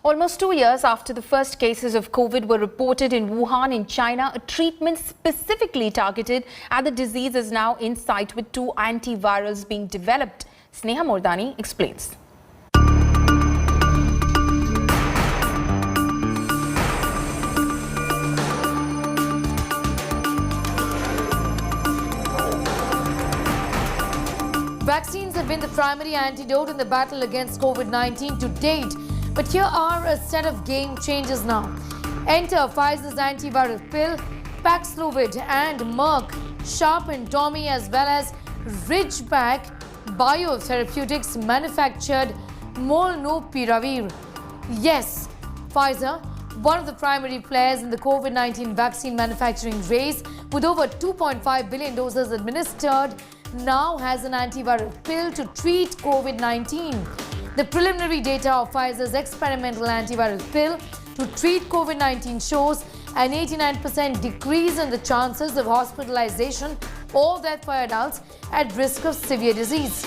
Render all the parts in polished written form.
Almost 2 years after the first cases of COVID were reported in Wuhan in China, a treatment specifically targeted at the disease is now in sight with 2 antivirals being developed. Sneha Mordani explains. Vaccines have been the primary antidote in the battle against COVID-19 to date. But here are a set of game changers now. Enter Pfizer's antiviral pill, Paxlovid, and Merck, Sharp and Dohme, as well as Ridgeback Biotherapeutics manufactured Molnupiravir. Yes, Pfizer, one of the primary players in the COVID-19 vaccine manufacturing race, with over 2.5 billion doses administered, now has an antiviral pill to treat COVID-19. The preliminary data of Pfizer's experimental antiviral pill to treat COVID-19 shows an 89% decrease in the chances of hospitalization or death for adults at risk of severe disease.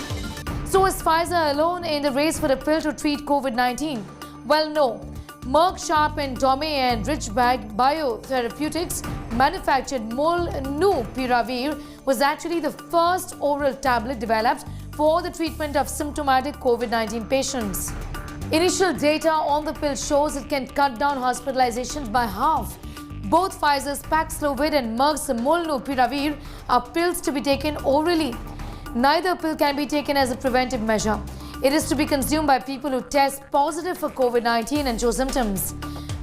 So is Pfizer alone in the race for a pill to treat COVID-19? Well, no. Merck, Sharp and Dohme and Ridgeback Biotherapeutics manufactured Molnupiravir was actually the first oral tablet developed for the treatment of symptomatic COVID-19 patients. Initial data on the pill shows it can cut down hospitalizations by half. Both Pfizer's Paxlovid and Merck's Molnupiravir are pills to be taken orally. Neither pill can be taken as a preventive measure. It is to be consumed by people who test positive for COVID-19 and show symptoms.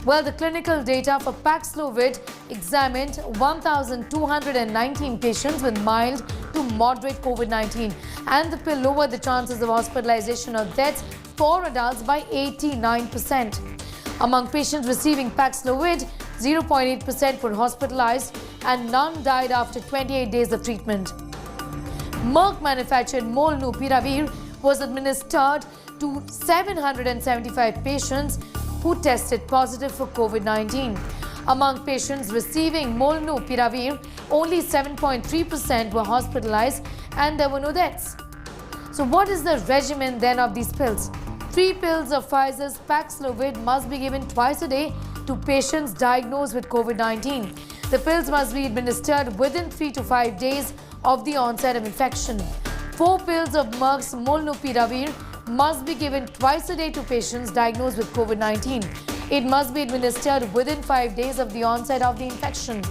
Well, the clinical data for Paxlovid examined 1,219 patients with mild to moderate COVID-19, and the pill lowered the chances of hospitalization or deaths for adults by 89%. Among patients receiving Paxlovid, 0.8% were hospitalized and none died after 28 days of treatment. Merck manufactured Molnupiravir was administered to 775 patients who tested positive for COVID-19. Among patients receiving Molnupiravir, only 7.3% were hospitalized and there were no deaths. So what is the regimen then of these pills? 3 pills of Pfizer's Paxlovid must be given twice a day to patients diagnosed with COVID-19. The pills must be administered within 3 to 5 days of the onset of infection. 4 pills of Merck's Molnupiravir must be given twice a day to patients diagnosed with COVID-19. It must be administered within 5 days of the onset of the infection.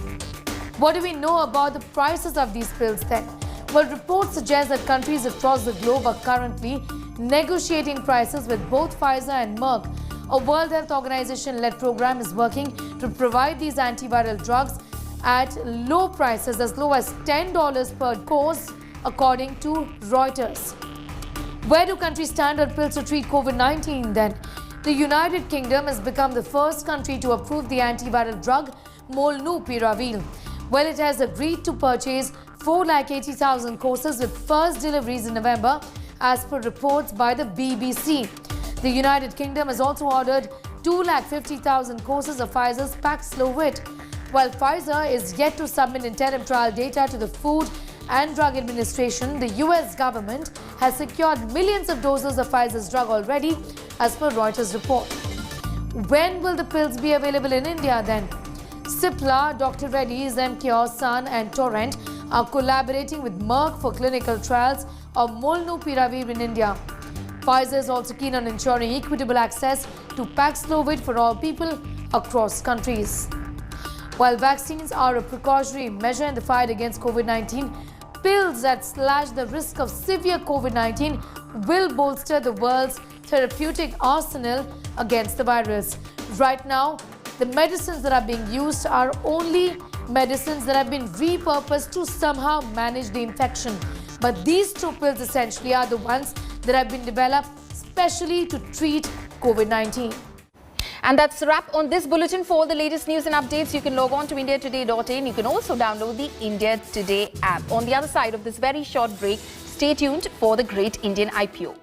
What do we know about the prices of these pills then? Well, reports suggest that countries across the globe are currently negotiating prices with both Pfizer and Merck. A World Health Organization-led program is working to provide these antiviral drugs at low prices, as low as $10 per course, according to Reuters. Where do countries stand on pills to treat COVID-19 then? The United Kingdom has become the first country to approve the antiviral drug Molnupiravir. Well, it has agreed to purchase 480,000 courses with first deliveries in November, as per reports by the BBC. The United Kingdom has also ordered 250,000 courses of Pfizer's Paxlovid. While Pfizer is yet to submit interim trial data to the Food and Drug Administration, the US government has secured millions of doses of Pfizer's drug already, as per Reuters report. When will the pills be available in India then? Cipla, Dr. Reddy's, MKO, Sun and Torrent are collaborating with Merck for clinical trials of Molnupiravir in India. Pfizer is also keen on ensuring equitable access to Paxlovid for all people across countries. While vaccines are a precautionary measure in the fight against COVID-19, pills that slash the risk of severe COVID-19 will bolster the world's therapeutic arsenal against the virus. Right now, the medicines that are being used are only medicines that have been repurposed to somehow manage the infection. But these 2 pills essentially are the ones that have been developed specially to treat COVID-19. And that's a wrap on this bulletin. For all the latest news and updates, you can log on to indiatoday.in. You can also download the India Today app. On the other side of this very short break, stay tuned for the Great Indian IPO.